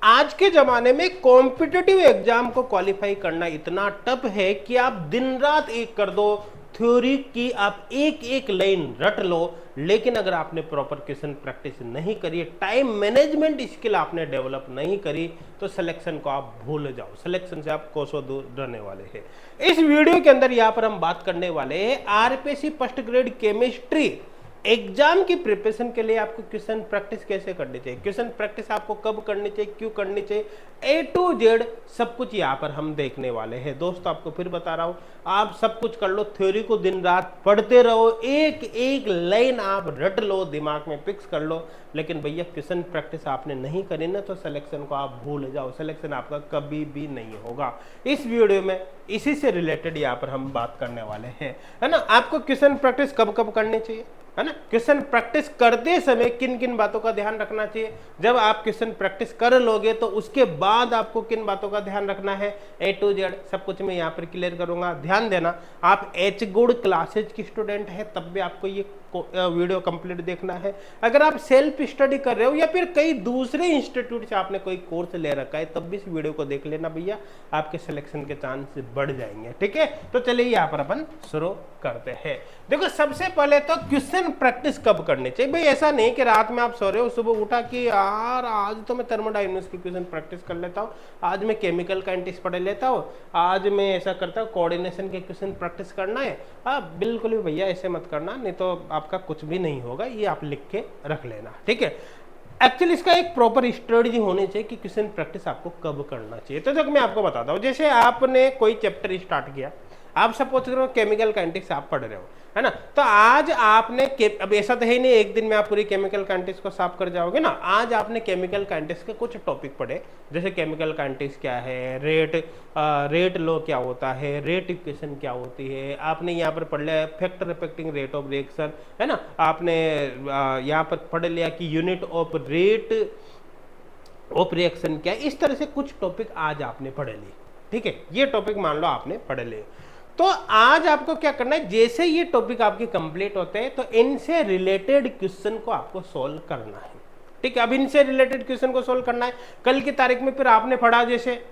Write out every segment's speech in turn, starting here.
आज के जमाने में कॉम्पिटिटिव एग्जाम को क्वालिफाई करना इतना टफ है कि आप दिन रात एक कर दो, थ्योरी की आप एक एक लाइन रट लो, लेकिन अगर आपने प्रॉपर क्वेश्चन प्रैक्टिस नहीं करी, टाइम मैनेजमेंट स्किल आपने डेवलप नहीं करी, तो सिलेक्शन को आप भूल जाओ, सिलेक्शन से आप कोसों दूर रहने वाले हैं। इस वीडियो के अंदर यहाँ पर हम बात करने वाले हैं RPSC first grade chemistry exam की प्रिपरेशन के लिए आपको क्वेश्चन प्रैक्टिस कैसे करनी चाहिए, क्वेश्चन प्रैक्टिस आपको कब करनी चाहिए, क्यों करनी चाहिए, ए टू जेड सब कुछ यहाँ पर हम देखने वाले हैं। दोस्तों आपको फिर बता रहा हूँ, आप सब कुछ कर लो, थ्योरी को दिन रात पढ़ते रहो, एक एक लाइन आप रट लो, दिमाग में फिक्स कर लो, लेकिन भैया क्वेश्चन प्रैक्टिस आपने नहीं करी ना, तो सिलेक्शन को आप भूल जाओ, सिलेक्शन आपका कभी भी नहीं होगा। इस वीडियो में इसी से रिलेटेड यहाँ पर हम बात करने वाले हैं, है ना। आपको क्वेश्चन प्रैक्टिस कब कब करनी चाहिए, है ना। क्वेश्चन प्रैक्टिस करते समय किन किन बातों का ध्यान रखना चाहिए, जब आप क्वेश्चन प्रैक्टिस कर लोगे तो उसके बाद आपको किन बातों का ध्यान रखना है, ए टू जेड सब कुछ मैं यहाँ पर क्लियर करूंगा। ध्यान देना, आप एच गुड क्लासेज की स्टूडेंट है तब भी आपको ये वीडियो कंप्लीट देखना है। अगर आप सेल्फ स्टडी कर रहे हो या फिर कई दूसरे इंस्टीट्यूट से आपने कोई कोर्स ले रखा है, तब भी इस वीडियो को देख लेना भैया, आपके सिलेक्शन के चांस बढ़ जाएंगे। ठीक है, तो चलिए यहाँ पर अपन शुरू करते हैं। देखो सबसे पहले तो क्वेश्चन प्रैक्टिस कब करनी चाहिए भाई। ऐसा नहीं कि रात में आप सो रहे हो, सुबह उठा कि यार आज तो मैं थर्मोडायनेमिक्स की क्वेश्चन प्रैक्टिस कर लेता हूँ, आज मैं केमिकल काइनेटिक्स पढ़ लेता हूँ, आज मैं ऐसा करता हूँ कोऑर्डिनेशन के क्वेश्चन प्रैक्टिस करना है। बिल्कुल भी भैया ऐसे मत करना, नहीं तो आपका कुछ भी नहीं होगा, ये आप लिख के रख लेना। ठीक है, एक्चुअली इसका एक प्रॉपर स्ट्रेटजी होनी चाहिए कि क्वेश्चन प्रैक्टिस आपको कब करना चाहिए। तो देखो मैं आपको बताता हूँ, जैसे आपने कोई चैप्टर स्टार्ट किया, आप सपोज करो केमिकल काइनेटिक्स आप पढ़ रहे हो, है ना, तो आज आपने अब ऐसा तो है नहीं एक दिन में आप पूरी केमिकल काइनेटिक्स को साफ कर जाओगे ना। आज आपने केमिकल काइनेटिक्स के कुछ टॉपिक पढ़े, जैसे केमिकल काइनेटिक्स क्या है, रेट लॉ क्या होता है, रेट इक्वेशन क्या होती है, आपने यहाँ पर पढ़ लिया factor affecting rate of reaction, है ना, आपने यहाँ पर पढ़ लिया कि unit of rate of reaction क्या है। इस तरह से कुछ टॉपिक आज आपने पढ़ लिए। ठीक है, ये टॉपिक मान लो आपने पढ़ लिए, तो आज आपको क्या करना है, जैसे ये टॉपिक आपके कंप्लीट होते हैं तो इनसे रिलेटेड क्वेश्चन को आपको सॉल्व करना है। ठीक है, अब इनसे रिलेटेड क्वेश्चन को सॉल्व करना है। कल की तारीख में फिर आपने पढ़ा जैसे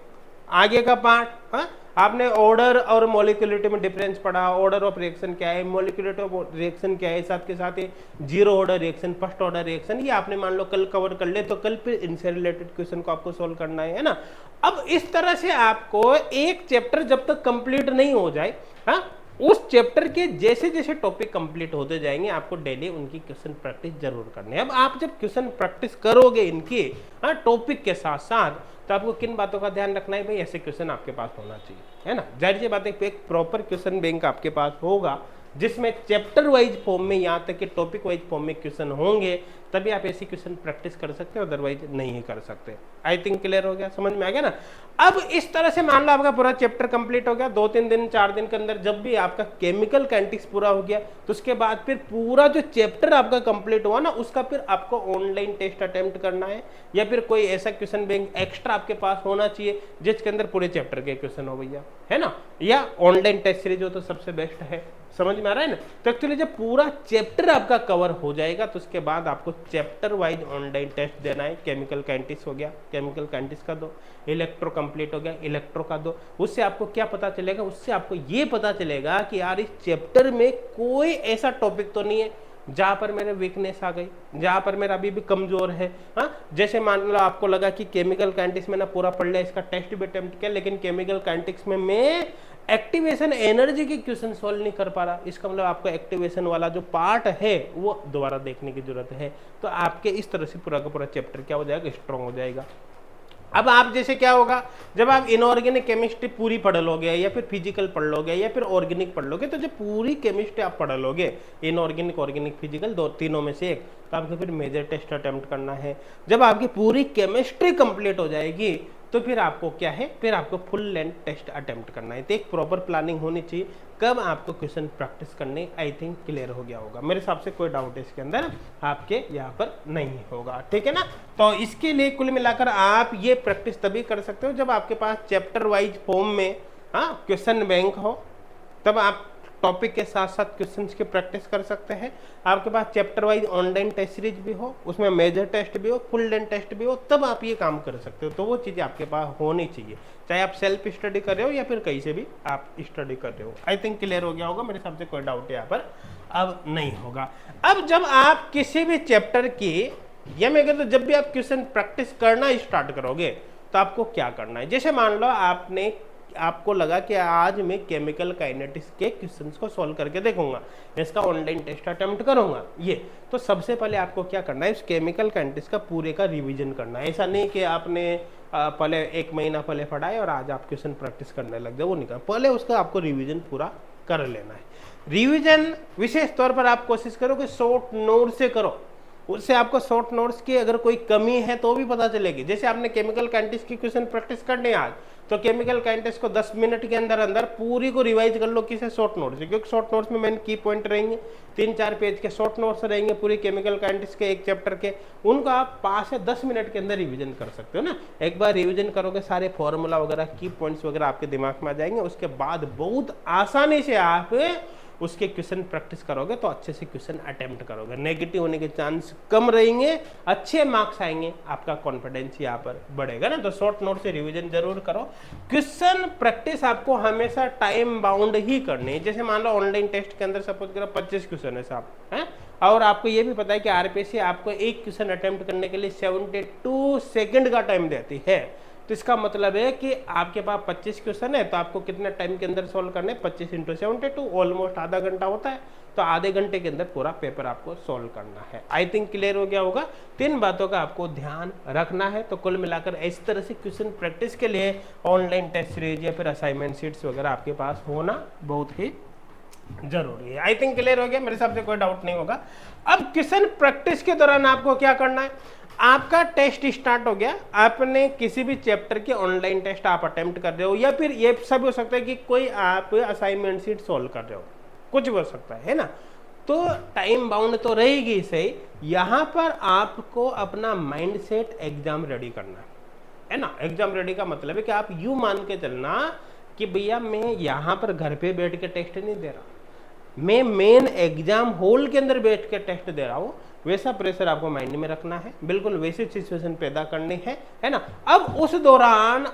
आगे का पार्ट, हाँ, आपने ऑर्डर और मॉलिक्यूलरिटी में डिफरेंस पढ़ा, ऑर्डर ऑफ रिएक्शन क्या है, मॉलिक्यूलरिटी ऑफ रिएक्शन क्या है, साथ के साथ ही zero order reaction, first order reaction, ये आपने मान लो कल कवर कर ले, तो कल फिर इनसे रिलेटेड क्वेश्चन को आपको सॉल्व करना है ना। अब इस तरह से आपको एक चैप्टर जब तक कंप्लीट नहीं हो जाए, हाँ, उस चैप्टर के जैसे जैसे टॉपिक कंप्लीट होते जाएंगे, आपको डेली उनकी क्वेश्चन प्रैक्टिस जरूर करनी है। अब आप जब क्वेश्चन प्रैक्टिस करोगे इनकी, हाँ, टॉपिक के साथ साथ, तो आपको किन बातों का ध्यान रखना है भाई, ऐसे क्वेश्चन आपके पास होना चाहिए, है ना। जाहिर सी बात है, एक प्रॉपर क्वेश्चन बैंक आपके पास होगा जिसमें चैप्टर वाइज फॉर्म में, यहाँ तक कि टॉपिक वाइज फॉर्म में क्वेश्चन होंगे, तभी आप ऐसी क्वेश्चन प्रैक्टिस कर सकते हो, अदरवाइज नहीं कर सकते। आई थिंक क्लियर हो गया, समझ में आ गया ना। अब इस तरह से मान लो आपका पूरा चैप्टर कंप्लीट हो गया, 2-3 दिन 4 दिन के अंदर जब भी आपका केमिकल काइनेटिक्स पूरा हो गया, तो उसके बाद फिर पूरा जो चैप्टर आपका कंप्लीट हुआ ना, उसका फिर आपको ऑनलाइन टेस्ट अटेम्प्ट करना है, या फिर कोई ऐसा क्वेश्चन बैंक एक्स्ट्रा आपके पास होना चाहिए जिसके अंदर पूरे चैप्टर के क्वेश्चन हो भैया, है ना, या ऑनलाइन टेस्ट सीरीज हो तो सबसे बेस्ट है। समझ में आ रहा है ना। तो एक्चुअली जब पूरा चैप्टर आपका कवर हो जाएगा, तो उसके बाद आपको चैप्टर वाइज ऑनलाइन टेस्ट देना है। केमिकल काइनेटिक्स हो गया, केमिकल काइनेटिक्स का दो, इलेक्ट्रो कंप्लीट हो गया, इलेक्ट्रो का दो। उससे आपको क्या पता चलेगा, उससे आपको ये पता चलेगा कि यार इस चैप्टर में कोई ऐसा टॉपिक तो नहीं है जहां पर मेरे वीकनेस आ गई, जहां पर मेरा अभी भी कमजोर है। हाँ, जैसे मान लो आपको लगा कि केमिकल काइनेटिक्स में ना पूरा पढ़ लिया, इसका टेस्ट भी अटेम्प्ट किया, लेकिन केमिकल काइनेटिक्स में मैं एक्टिवेशन एनर्जी के क्वेश्चन सॉल्व नहीं कर पा रहा, इसका मतलब आपको एक्टिवेशन वाला जो पार्ट है वो दोबारा देखने की जरूरत है। तो आपके इस तरह से पूरा का पूरा चैप्टर क्या हो जाएगा, स्ट्रॉन्ग हो जाएगा। अब आप जैसे क्या होगा, जब आप इनऑर्गेनिक केमिस्ट्री पूरी पढ़ लोगे, या फिर फिजिकल पढ़ लोगे, या फिर ऑर्गेनिक पढ़ लोगे, तो जब पूरी केमिस्ट्री आप पढ़ लोगे, इनऑर्गेनिक, ऑर्गेनिक, फिजिकल, दो तीनों में से एक, तो आपको फिर मेजर टेस्ट अटेम्प्ट करना है। जब आपकी पूरी केमिस्ट्री कंप्लीट हो जाएगी, तो फिर आपको क्या है, फिर आपको फुल लेंथ टेस्ट अटेम्प्ट करना है। तो एक प्रॉपर प्लानिंग होनी चाहिए कब आपको क्वेश्चन प्रैक्टिस करने। आई थिंक क्लियर हो गया होगा, मेरे हिसाब से कोई डाउट इसके अंदर आपके यहाँ पर नहीं होगा। ठीक है ना। तो इसके लिए कुल मिलाकर आप ये प्रैक्टिस तभी कर सकते हो जब आपके पास चैप्टर वाइज फॉर्म में, हाँ, क्वेश्चन बैंक हो, तब आप टॉपिक के साथ साथ क्वेश्चंस की प्रैक्टिस कर सकते हैं। आपके पास chapter wise online test series भी हो, उसमें मेजर टेस्ट भी हो, फुल लेंथ टेस्ट भी हो, तब आप ये काम कर सकते हो। तो वो चीज़ें आपके पास होनी चाहिए, चाहे आप सेल्फ स्टडी कर रहे हो या फिर कहीं से भी आप स्टडी कर रहे हो। आई थिंक क्लियर हो गया होगा, मेरे हिसाब से कोई डाउट यहाँ पर अब नहीं होगा। अब जब आप किसी भी चैप्टर की, या मैं कहता हूं जब भी आप क्वेश्चन प्रैक्टिस करना स्टार्ट करोगे तो आपको क्या करना है। जैसे मान लो आपको लगा कि आज मैं केमिकल काइनेटिक्स के क्वेश्चंस को सॉल्व करके देखूंगा, इसका ऑनलाइन टेस्ट अटेम्प्ट करूंगा ये, तो सबसे पहले आपको क्या करना है, इस केमिकल काइनेटिक्स का पूरे का रिवीजन करना है। ऐसा नहीं कि आपने पहले 1 महीना पहले पढ़ाए और आज आप क्वेश्चन प्रैक्टिस करने लग जाए, वो नहीं कर, पहले उसका आपको रिवीजन पूरा कर लेना है। रिवीजन विशेष तौर पर आप कोशिश करो कि शॉर्ट नोट से करो, उससे आपको शॉर्ट नोट्स की अगर कोई कमी है तो भी पता चलेगी। जैसे आपने केमिकल काइनेटिक्स की क्वेश्चन प्रैक्टिस करने आज, तो केमिकल काइनेटिक्स को 10 मिनट के अंदर अंदर पूरी को रिवाइज कर लो किसे, शॉर्ट नोट्स से, क्योंकि शॉर्ट नोट्स में मेन की पॉइंट रहेंगे, 3-4 पेज के शॉर्ट नोट्स रहेंगे पूरी केमिकल काइनेटिक्स के एक चैप्टर के, उनको आप 5 से 10 मिनट के अंदर रिवीजन कर सकते हो ना। एक बार रिवीजन करोगे सारे फॉर्मूला वगैरह की पॉइंट्स वगैरह आपके दिमाग में आ जाएंगे, उसके बाद बहुत आसानी से आप उसके क्वेश्चन प्रैक्टिस करोगे तो अच्छे से क्वेश्चन अटेम्प्ट करोगे, नेगेटिव होने के चांस कम रहेंगे, अच्छे मार्क्स आएंगे, आपका कॉन्फिडेंस यहाँ पर बढ़ेगा ना। तो शॉर्ट नोट से रिवीजन जरूर करो। क्वेश्चन प्रैक्टिस आपको हमेशा टाइम बाउंड ही करनी है। जैसे मान लो ऑनलाइन टेस्ट के अंदर सपोज करो 25 क्वेश्चन है साहब, है, और आपको ये भी पता है कि आरपीएससी आपको एक क्वेश्चन अटेम्प्ट करने के लिए 72 सेकेंड का टाइम देती है, तो इसका मतलब है कि आपके पास 25 क्वेश्चन है तो आपको कितने टाइम के अंदर सॉल्व करने, 25 × 72, ऑलमोस्ट आधा घंटा होता है, तो आधे घंटे के अंदर पूरा पेपर आपको सॉल्व करना है। आई थिंक क्लियर हो गया होगा। 3 बातों का आपको ध्यान रखना है। तो कुल मिलाकर इस तरह से क्वेश्चन प्रैक्टिस के लिए ऑनलाइन टेस्ट सीरीज या फिर असाइनमेंट शीट्स वगैरह आपके पास होना बहुत ही जरूरी है। आई थिंक क्लियर हो गया, मेरे हिसाब से कोई डाउट नहीं होगा। अब क्वेश्चन प्रैक्टिस के दौरान आपको क्या करना है, आपका टेस्ट स्टार्ट हो गया, आपने किसी भी चैप्टर के ऑनलाइन टेस्ट आप अटेम्प्ट कर रहे हो, या फिर ये सब हो सकता है कि कोई आप असाइनमेंट शीट सॉल्व कर रहे हो, कुछ भी हो सकता है ना। तो टाइम बाउंड तो रहेगी सही, यहाँ पर आपको अपना माइंड सेट एग्जाम रेडी करना है ना। एग्जाम रेडी का मतलब है कि आप यूं मान के चलना कि भैया मैं यहाँ पर घर पे बैठ के टेस्ट नहीं दे रहा, मैं मेन एग्जाम हॉल के अंदर बैठ के टेस्ट दे रहा हूँ। वैसा प्रेशर आपको माइंड में रखना है, बिल्कुल वैसी सिचुएशन पैदा करनी है ना। अब उस दौरान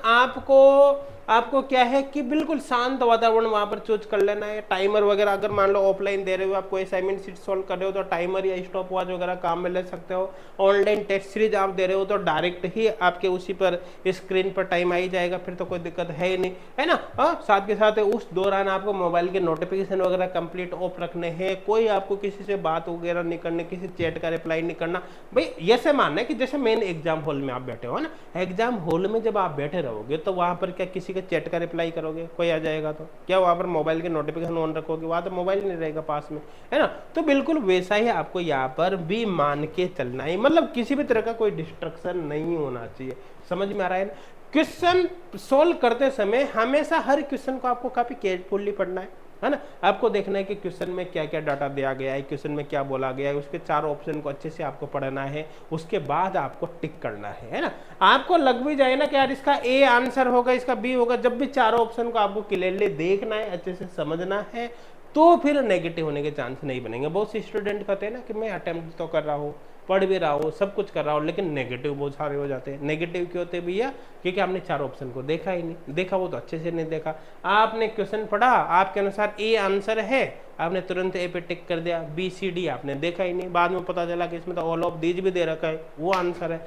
आपको क्या है कि बिल्कुल शांत वातावरण वहां पर चूज कर लेना है। टाइमर वगैरह अगर मान लो ऑफलाइन दे रहे हो, आपको असाइनमेंट शीट सॉल्व कर रहे हो तो टाइमर या स्टॉप वॉच वगैरह काम में ले सकते हो। ऑनलाइन टेस्ट सीरीज आप दे रहे हो तो डायरेक्ट ही आपके उसी पर स्क्रीन पर टाइम आ ही जाएगा, फिर तो कोई दिक्कत है ही नहीं, है ना। साथ के साथ उस दौरान आपको मोबाइल के नोटिफिकेशन वगैरह कंप्लीट ऑफ रखने हैं, कोई आपको किसी से बात वगैरह नहीं करनी, किसी चैट का रिप्लाई नहीं करना। भाई ये से मानना है कि जैसे मेन एग्जाम हॉल में आप बैठे हो ना, एग्जाम हॉल में जब आप बैठे रहोगे तो वहां पर क्या किसी के चैट का रिप्लाई करोगे, कोई आ जाएगा तो क्या वहां पर मोबाइल के नोटिफिकेशन ऑन रखोगे, वहां तो मोबाइल नहीं रहेगा पास में, है ना। तो बिल्कुल वैसा ही आपको यहाँ पर भी मान के चलना है, मतलब किसी भी तरह का कोई डिस्ट्रक्शन नहीं होना चाहिए। समझ में आ रहा है ना। क्वेश्चन सोल्व करते समय हमेशा हर क्वेश्चन को आपको काफी केयरफुली पढ़ना है ना। आपको देखना है कि क्वेश्चन में क्या क्या डाटा दिया गया है, क्वेश्चन में क्या बोला गया है, उसके 4 ऑप्शन को अच्छे से आपको पढ़ना है, उसके बाद आपको टिक करना है ना। आपको लग भी जाए ना कि यार इसका ए आंसर होगा, इसका बी होगा, जब भी 4 ऑप्शन को आपको क्लियरली देखना है, अच्छे से समझना है, तो फिर नेगेटिव होने के चांस नहीं बनेंगे। बहुत से स्टूडेंट कहते हैं ना कि मैं अटेम्प्ट तो कर रहा हूँ, पढ़ भी रहा हूँ, सब कुछ कर रहा हूँ, लेकिन नेगेटिव बहुत सारे हो जाते हैं। नेगेटिव क्यों होते हैं भैया, क्योंकि आपने 4 ऑप्शन को देखा ही नहीं, देखा वो तो अच्छे से नहीं देखा। आपने क्वेश्चन पढ़ा, आपके अनुसार ए आंसर है, आपने तुरंत ए पे टिक कर दिया, बी सी डी आपने देखा ही नहीं, बाद में पता चला कि इसमें तो ऑल ऑफ दीज भी दे रखा है, वो आंसर है।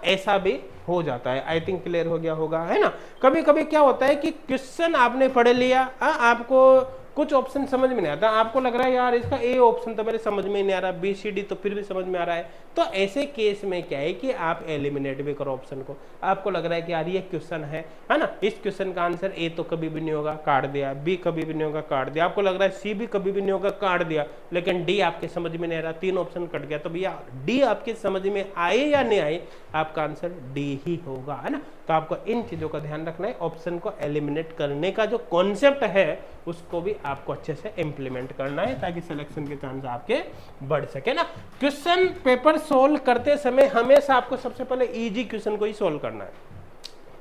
ऐसा भी हो जाता है। आई थिंक क्लियर हो गया होगा, है ना। कभी कभी क्या होता है कि क्वेश्चन आपने पढ़ लिया, आपको कुछ ऑप्शन समझ में नहीं आता, आपको लग रहा है यार इसका ए ऑप्शन तो मेरे समझ में नहीं आ रहा, बी सी डी तो फिर भी समझ में आ रहा है। तो ऐसे केस में क्या है कि आप एलिमिनेट भी करो ऑप्शन को। आपको लग रहा है कि यार ये क्वेश्चन है ना, इस क्वेश्चन का आंसर ए तो कभी भी नहीं होगा, काट दिया, बी कभी भी नहीं होगा, काट दिया। आपको लग रहा है सी भी कभी भी नहीं होगा, काट दिया, लेकिन डी आपके समझ में नहीं आ रहा, 3 ऑप्शन कट गया, तो भैया डी आपके समझ में आए या नहीं आए, आपका आंसर डी ही होगा, है ना। तो आपको इन चीजों का ध्यान रखना है। ऑप्शन को एलिमिनेट करने का जो कॉन्सेप्ट है उसको भी आपको अच्छे से इंप्लीमेंट करना है, ताकि सिलेक्शन के चांस आपके बढ़ सके ना। क्वेश्चन पेपर सोल्व करते समय हमेशा आपको सबसे पहले इजी क्वेश्चन को ही सोल्व करना है।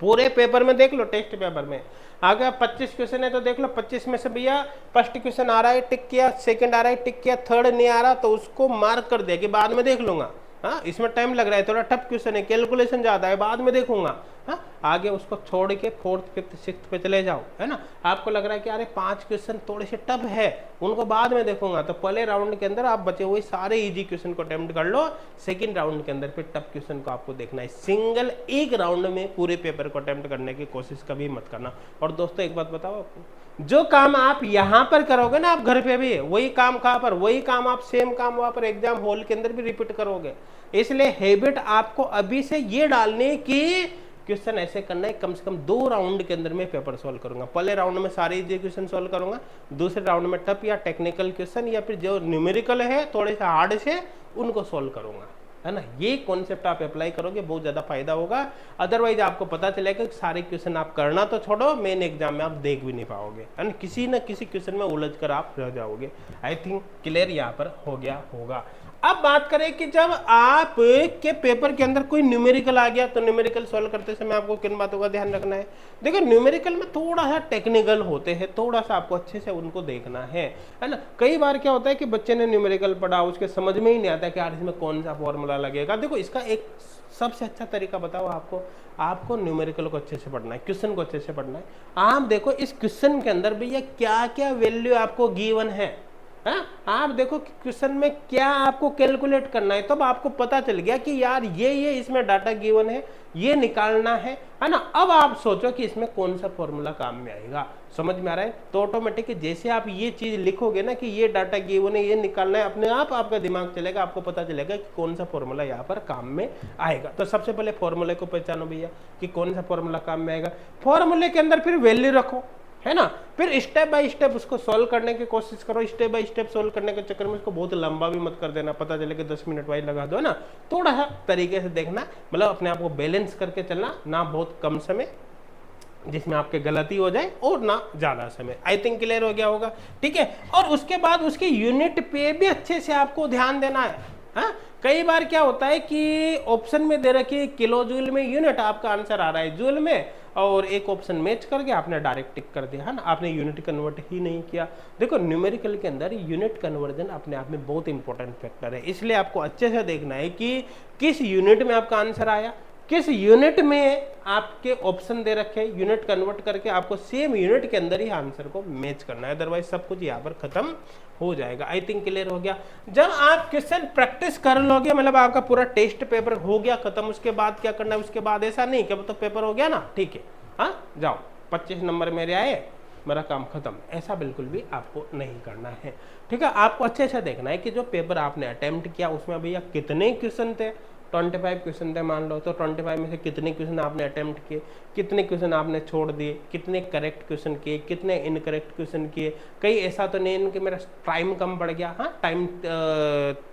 पूरे पेपर में देख लो, टेस्ट पेपर में अगर 25 क्वेश्चन है तो देख लो 25 में से भैया फर्स्ट क्वेश्चन आ रहा है टिक किया, सेकंड आ रहा है टिक किया, थर्ड नहीं आ रहा तो उसको मार्क कर दिया कि बाद में देख लूंगा। हाँ, इसमें टाइम लग रहा है, थोड़ा टफ क्वेश्चन है, कैलकुलेशन ज्यादा है, बाद में देखूंगा। हाँ, आगे उसको छोड़ के फोर्थ फिफ्थ सिक्स्थ पे चले जाओ, है ना। आपको लग रहा है कि अरे 5 क्वेश्चन थोड़े से टफ है, उनको बाद में देखूंगा, तो पहले राउंड के अंदर आप बचे हुए सारे इजी क्वेश्चन को अटेम्प्ट कर लो, सेकंड राउंड के अंदर फिर टफ क्वेश्चन को आपको देखना है। सिंगल एक राउंड में पूरे पेपर को अटेम्प्ट करने की कोशिश कभी मत करना। और दोस्तों एक बात बताओ आपको, जो काम आप यहाँ पर करोगे ना, आप घर पे भी वही काम कहाँ पर, वही काम आप सेम काम वहां पर एग्जाम हॉल के अंदर भी रिपीट करोगे। इसलिए हैबिट आपको अभी से ये डालने की क्वेश्चन ऐसे करना है, कम से कम 2 राउंड के अंदर मैं पेपर सॉल्व करूंगा। पहले राउंड में सारे इजी क्वेश्चन सॉल्व करूंगा, दूसरे राउंड में टफ या टेक्निकल क्वेश्चन या फिर जो न्यूमेरिकल है थोड़े से हार्ड से उनको सॉल्व करूंगा, है ना। ये कॉन्सेप्ट आप अप्लाई करोगे बहुत ज्यादा फायदा होगा। अदरवाइज आपको पता चलेगा कि सारे क्वेश्चन आप करना तो छोड़ो, मेन एग्जाम में आप देख भी नहीं पाओगे, है ना। किसी न किसी क्वेश्चन में उलझ कर आप रह जाओगे। आई थिंक क्लियर यहाँ पर हो गया होगा। अब बात करें कि जब आप के पेपर के अंदर कोई न्यूमेरिकल आ गया तो न्यूमेरिकल सॉल्व करते समय आपको किन बातों का ध्यान रखना है। देखो न्यूमेरिकल में थोड़ा सा टेक्निकल होते हैं, थोड़ा सा आपको अच्छे से उनको देखना है ना। कई बार क्या होता है कि बच्चे ने न्यूमेरिकल पढ़ा, उसके समझ में ही नहीं आता कि यार इसमें कौन सा फॉर्मूला लगेगा। देखो इसका एक सबसे अच्छा तरीका बताओ आपको न्यूमेरिकल को अच्छे से पढ़ना है, क्वेश्चन को अच्छे से पढ़ना है। आप देखो इस क्वेश्चन के अंदर भैया क्या क्या वैल्यू आपको गिवन है। आप देखो क्वेश्चन में क्या आपको कैलकुलेट करना है, तब आपको पता चल गया कि यार ये इसमें डाटा गिवन है, ये निकालना है ना। अब आप सोचो कि इसमें कौन सा फॉर्मूला काम में आएगा, समझ में आ रहा है। तो ऑटोमेटिक जैसे आप ये चीज लिखोगे ना कि ये डाटा गिवन है, ये निकालना है, अपने आप आपका दिमाग चलेगा, आपको पता चलेगा कि कौन सा फॉर्मूला यहाँ पर काम में आएगा। तो सबसे पहले फॉर्मूले को पहचानो भैया कि कौन सा फॉर्मूला काम में आएगा। फॉर्मूले के अंदर फिर वैल्यू रखो, है ना। फिर स्टेप बाय स्टेप उसको सॉल्व करने की कोशिश करो। स्टेप बाय स्टेप सॉल्व करने के चक्कर में उसको बहुत लंबा भी मत कर देना, पता चले कि 10 मिनट वाइज लगा दो, है ना। थोड़ा सा तरीके से देखना, मतलब अपने आप को बैलेंस करके चलना, ना बहुत कम समय जिसमें आपके गलती हो जाए और ना ज्यादा समय। आई थिंक क्लियर हो गया होगा, ठीक है। और उसके बाद उसके यूनिट पे भी अच्छे से आपको ध्यान देना है। हाँ, कई बार क्या होता है कि ऑप्शन में दे रखी है किलो जूल में यूनिट, आपका आंसर आ रहा है जूल में, और एक ऑप्शन मैच करके आपने डायरेक्ट टिक कर दिया, है ना। आपने यूनिट कन्वर्ट ही नहीं किया। देखो न्यूमेरिकल के अंदर यूनिट कन्वर्जन अपने आप में बहुत इंपॉर्टेंट फैक्टर है, इसलिए आपको अच्छे से देखना है कि किस यूनिट में आपका आंसर आया, किस यूनिट में आपके ऑप्शन दे रखे, यूनिट कन्वर्ट करके आपको सेम यूनिट के अंदर ही आंसर को मैच करना है, अदरवाइज सब कुछ यहाँ पर खत्म हो जाएगा। आई थिंक क्लियर हो गया। जब आप क्वेश्चन प्रैक्टिस कर लोगे, मतलब आपका पूरा टेस्ट पेपर हो गया खत्म, उसके बाद क्या करना है, उसके बाद ऐसा नहीं कि तो पेपर हो गया ना, ठीक है, हाँ जाओ 25 नंबर मेरे आए, मेरा काम खत्म, ऐसा बिल्कुल भी आपको नहीं करना है, ठीक है। आपको अच्छे से देखना है कि जो पेपर आपने अटेम्प्ट किया उसमें भैया कितने क्वेश्चन थे। 25 क्वेश्चन थे मान लो, तो 25 में से कितने क्वेश्चन आपने अटेम्प्ट किए, कितने क्वेश्चन आपने छोड़ दिए, कितने करेक्ट क्वेश्चन किए, कितने इनकरेक्ट क्वेश्चन किए। कहीं ऐसा तो नहीं कि मेरा टाइम कम पड़ गया, हाँ टाइम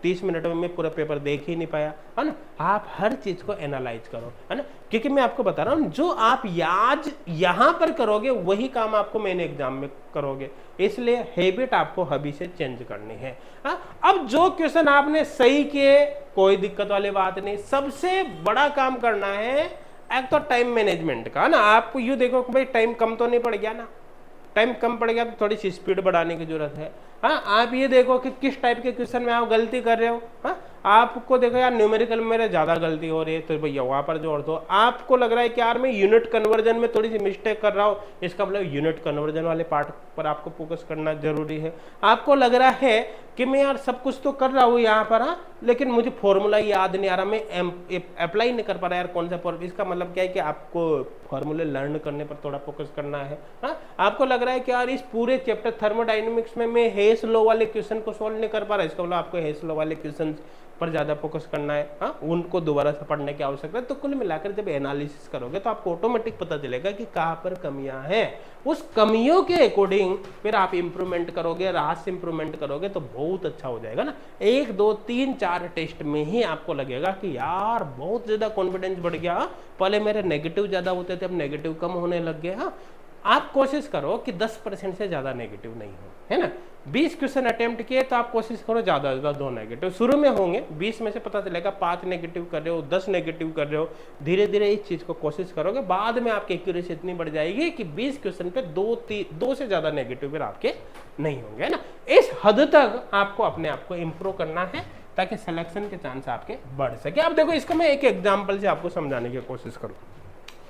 30 मिनट में मैं पूरा पेपर देख ही नहीं पाया, है ना। आप हर चीज को एनालाइज करो, है ना, क्योंकि मैं आपको बता रहा हूँ जो आप याद यहाँ पर करोगे वही काम आपको मेन एग्जाम में करोगे, इसलिए हैबिट आपको अभी से चेंज करनी है। अब जो क्वेश्चन आपने सही किए कोई दिक्कत वाली बात नहीं, सबसे बड़ा काम करना है एक तो टाइम मैनेजमेंट का ना। आपको यूँ देखो कि भाई टाइम कम तो नहीं पड़ गया ना, टाइम कम पड़ गया तो थोड़ी सी स्पीड बढ़ाने की जरूरत है। हाँ, आप ये देखो कि किस टाइप के क्वेश्चन में आप गलती कर रहे हो। हाँ, आपको देखो यार न्यूमेरिकल में मेरे ज्यादा गलती हो रही है तो भैया वहां पर जोड़ दो। आपको लग रहा है कि यार मैं यूनिट कन्वर्जन में थोड़ी सी मिस्टेक कर रहा हूँ, इसका मतलब यूनिट कन्वर्जन वाले पार्ट पर आपको फोकस करना जरूरी है। आपको लग रहा है कि मैं यार सब कुछ तो कर रहा हूँ यहाँ पर, हाँ लेकिन मुझे फॉर्मूला याद नहीं आ रहा, मैं अप्लाई नहीं कर पा रहा यार कौन सा फॉर्मूला। इसका मतलब क्या है कि आपको फॉर्मूले लर्न करने पर थोड़ा फोकस करना है। हाँ, आपको लग रहा है कि यार इस पूरे चैप्टर थर्मोडायनेमिक्स में मैं हेस लॉ वाले क्वेश्चन को सॉल्व नहीं कर पा रहा, इसका मतलब आपको हेस लॉ वाले क्वेश्चन पर ज्यादा फोकस करना है। हाँ, उनको दोबारा से पढ़ने की आवश्यकता है। तो कुल मिलाकर जब एनालिसिस करोगे तो आपको ऑटोमेटिक पता चलेगा कि कहाँ पर कमियां हैं, उस कमियों के अकॉर्डिंग फिर आप इंप्रूवमेंट करोगे, रास इंप्रूवमेंट करोगे तो बहुत अच्छा हो जाएगा ना। 1 2 3 4 टेस्ट में ही आपको लगेगा कि यार बहुत ज्यादा कॉन्फिडेंस बढ़ गया। पहले मेरे नेगेटिव ज्यादा होते थे, अब नेगेटिव कम होने लग गए। हाँ, आप कोशिश करो कि 10% से ज़्यादा नेगेटिव नहीं हो, है ना। 20 क्वेश्चन अटेम्प्ट किए तो आप कोशिश करो ज़्यादा से ज़्यादा 2 नेगेटिव शुरू में होंगे, 20 में से पता चलेगा 5 नेगेटिव कर रहे हो, 10 नेगेटिव कर रहे हो, धीरे धीरे इस चीज़ को कोशिश करोगे, बाद में आपकी एक्यूरेसी इतनी बढ़ जाएगी कि 20 क्वेश्चन पे 2 से ज़्यादा नेगेटिव फिर आपके नहीं होंगे, है ना। इस हद तक आपको अपने आप को इम्प्रूव करना है ताकि सिलेक्शन के चांस आपके बढ़ सके। अब देखो इसको मैं एक एग्जाम्पल से आपको समझाने की कोशिश करूँ।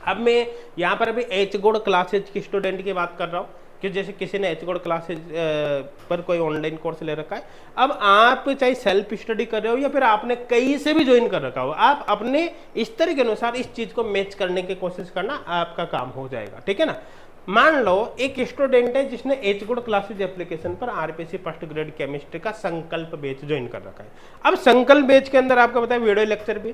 अब मैं यहाँ पर अभी एच गोड क्लासेज की स्टूडेंट की बात कर रहा हूँ कि जैसे किसी ने एच गोड क्लासेज पर कोई ऑनलाइन कोर्स ले रखा है। अब आप चाहे सेल्फ स्टडी कर रहे हो या फिर आपने कहीं से भी ज्वाइन कर रखा हो, आप अपने स्तर के अनुसार इस चीज़ को मैच करने की कोशिश करना आपका काम हो जाएगा, ठीक है ना। मान लो एक स्टूडेंट है जिसने एच गोड क्लासेज एप्लीकेशन पर आरपीसी फर्स्ट ग्रेड केमिस्ट्री का संकल्प बैच ज्वाइन कर रखा है। अब संकल्प बैच के अंदर आपको पता है वीडियो लेक्चर भी,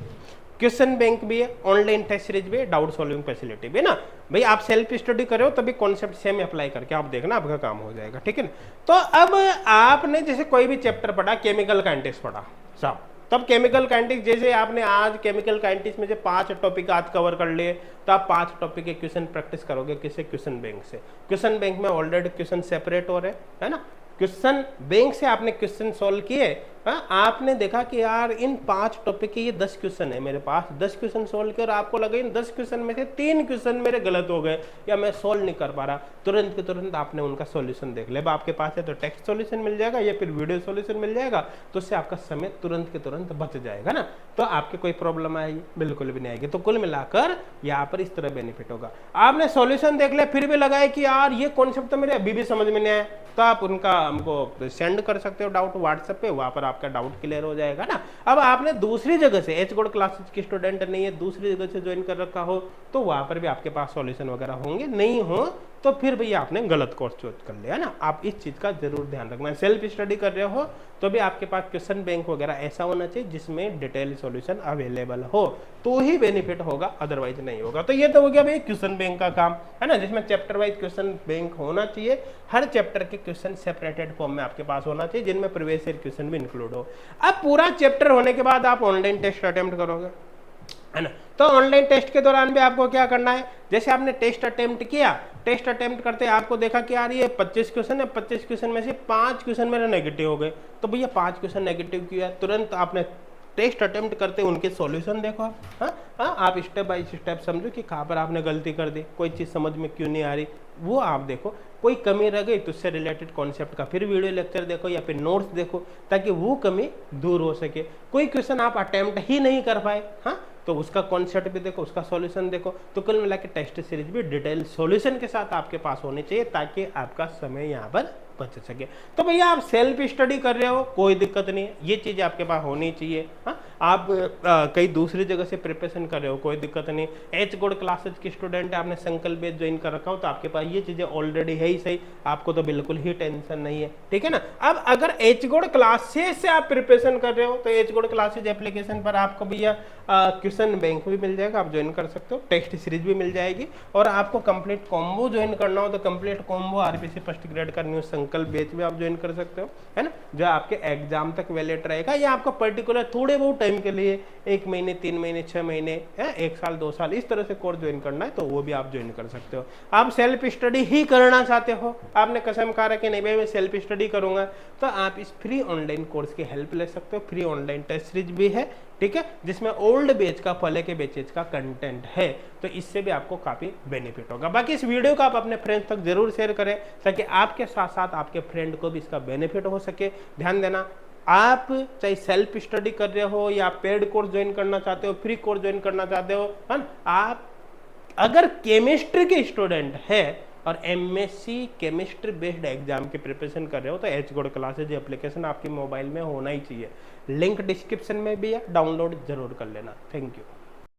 क्वेश्चन बैंक भी है, ऑनलाइन टेस्ट सीरीज भी है, डाउट सॉल्विंग फैसिलिटी भी, ना भाई। आप सेल्फ स्टडी कर रहे हो तभी कॉन्सेप्ट सेम अप्लाई करके आप देखना आपका काम हो जाएगा, ठीक है ना। तो अब आपने जैसे कोई भी चैप्टर पढ़ा, केमिकल काइनेटिक्स पढ़ा साहब, तब केमिकल काइनेटिक्स जैसे आपने आज केमिकल काइनेटिक्स में से 5 टॉपिक आज कवर कर लिए, तो आप 5 टॉपिक के क्वेश्चन प्रैक्टिस करोगे किससे, क्वेश्चन बैंक से। क्वेश्चन बैंक में ऑलरेडी क्वेश्चन सेपरेट हो रहे है ना। क्वेश्चन बैंक से आपने क्वेश्चन सॉल्व किए, आपने देखा कि यार इन 5 टॉपिक के ये 10 क्वेश्चन है मेरे पास, 10 क्वेश्चन सोल्व किए और आपको लगे इन 10 क्वेश्चन में से 3 क्वेश्चन मेरे गलत हो गए या मैं सोल्व नहीं कर पा रहा, तुरंत के तुरंत आपने उनका सॉल्यूशन देख लिया। आपके पास है तो टेक्स्ट सॉल्यूशन मिल जाएगा या फिर वीडियो सॉल्यूशन मिल जाएगा, तो उससे आपका समय तुरंत के तुरंत बच जाएगा ना। तो आपके कोई प्रॉब्लम आएगी? बिल्कुल भी नहीं आएगी। तो कुल मिलाकर यहाँ पर इस तरह बेनिफिट होगा। आपने सॉल्यूशन देख लिया फिर भी लगा कि यार ये कॉन्सेप्ट तो मेरे अभी भी समझ में नहीं आया, तो आप उनका हमको सेंड कर सकते हो डाउट व्हाट्सएप पे, वहां पर आपका डाउट क्लियर हो जाएगा ना। अब आपने दूसरी जगह से एच गोड क्लासेज की स्टूडेंट नहीं है, दूसरी जगह से ज्वाइन कर रखा हो, तो वहां पर भी आपके पास सॉल्यूशन वगैरह होंगे, नहीं हो तो फिर भैया आपने गलत कोर्स चूज कर लिया ना। आप इस चीज का जरूर ध्यान रखना। सेल्फ स्टडी कर रहे हो तो भी आपके पास क्वेश्चन बैंक वगैरह ऐसा होना चाहिए जिसमें डिटेल सॉल्यूशन अवेलेबल हो, तो ही बेनिफिट होगा, अदरवाइज नहीं होगा। तो ये तो हो गया भाई क्वेश्चन बैंक का काम, है ना, जिसमें चैप्टर वाइज क्वेश्चन बैंक होना चाहिए। हर चैप्टर के क्वेश्चन सेपरेटेड फॉर्म में आपके पास होना चाहिए, जिनमें प्रीवियस ईयर क्वेश्चन भी इंक्लूड हो। अब पूरा चैप्टर होने के बाद आप ऑनलाइन टेस्ट अटेम्प्ट करोगे, है ना। तो ऑनलाइन टेस्ट के दौरान भी आपको क्या करना है, जैसे आपने टेस्ट अटेम्प्ट किया, टेस्ट अटेम्प्ट करते आपको देखा कि यार ये 25 क्वेश्चन है, 25 क्वेश्चन में से 5 क्वेश्चन मेरे नेगेटिव हो गए, तो भैया 5 क्वेश्चन नेगेटिव किया, तुरंत आपने टेस्ट अटेम्प्ट करते उनके सॉल्यूशन देखो आप। हाँ, आप स्टेप बाय स्टेप समझो कि कहाँ पर आपने गलती कर दी, कोई चीज़ समझ में क्यों नहीं आ रही, वो आप देखो। कोई कमी रह गई तो उससे रिलेटेड कॉन्सेप्ट का फिर वीडियो लेक्चर देखो या फिर नोट्स देखो, ताकि वो कमी दूर हो सके। कोई क्वेश्चन आप अटेम्प्ट ही नहीं कर पाए, हाँ, तो उसका कॉन्सेप्ट भी देखो, उसका सॉल्यूशन देखो। तो कुल मिला के टेस्ट सीरीज भी डिटेल सॉल्यूशन के साथ आपके पास होनी चाहिए, ताकि आपका समय यहाँ पर बच सके। तो भैया आप सेल्फ स्टडी कर रहे हो, कोई दिक्कत नहीं है, ये चीज़ आपके पास होनी चाहिए। हाँ, आप कहीं दूसरी जगह से प्रिपरेशन कर रहे हो, कोई दिक्कत नहीं। एच गोड क्लासेज की स्टूडेंट है, आपने संकल्प बैच ज्वाइन कर रखा हो, तो आपके पास ये चीज़ें ऑलरेडी है ही सही, आपको तो बिल्कुल ही टेंशन नहीं है, ठीक है ना। अब अगर एच गोड क्लासेज से आप प्रिपरेशन कर रहे हो, तो एच गोड क्लासेज एप्लीकेशन पर आपको भैया क्वेश्चन बैंक भी मिल जाएगा, आप ज्वाइन कर सकते हो, टेस्ट सीरीज भी मिल जाएगी। और आपको कंप्लीट कॉम्बो ज्वाइन करना हो तो complete combo RPC first grade का न्यू संकल्प बैच में आप ज्वाइन कर सकते हो, है ना, जो आपके एग्जाम तक वैलिड रहेगा। या आपको पर्टिकुलर थोड़े बहुत टाइम के लिए 1 महीने, 3 महीने, 6 महीने, 1 साल, 2 साल इस तरह से कोर्स ज्वाइन करना है तो वो भी आप ज्वाइन कर सकते हो। आप सेल्फ स्टडी ही करना चाहते हो, आपने कसम खा रखी नहीं भाई मैं सेल्फ स्टडी करूंगा, तो आप इस फ्री ऑनलाइन कोर्स की हेल्प ले सकते हो। फ्री ऑनलाइन टेस्ट सीरीज भी है, ठीक है, जिसमें ओल्ड बैच का, पहले के बैचेज का कंटेंट है, तो इससे भी आपको काफी बेनिफिट होगा। बाकी इस वीडियो को आप अपने फ्रेंड्स तक जरूर शेयर करें, ताकि आपके साथ साथ आपके फ्रेंड को भी इसका बेनिफिट हो सके। ध्यान देना, आप चाहे सेल्फ स्टडी कर रहे हो या पेड कोर्स ज्वाइन करना चाहते हो, फ्री कोर्स ज्वाइन करना चाहते हो, है, आप अगर केमिस्ट्री के स्टूडेंट है और एमएससी केमिस्ट्री बेस्ड एग्जाम की प्रिपरेशन कर रहे हो, तो एच गोड क्लासेज एप्लीकेशन आपके मोबाइल में होना ही चाहिए। लिंक डिस्क्रिप्शन में भी है, डाउनलोड जरूर कर लेना। Thank you.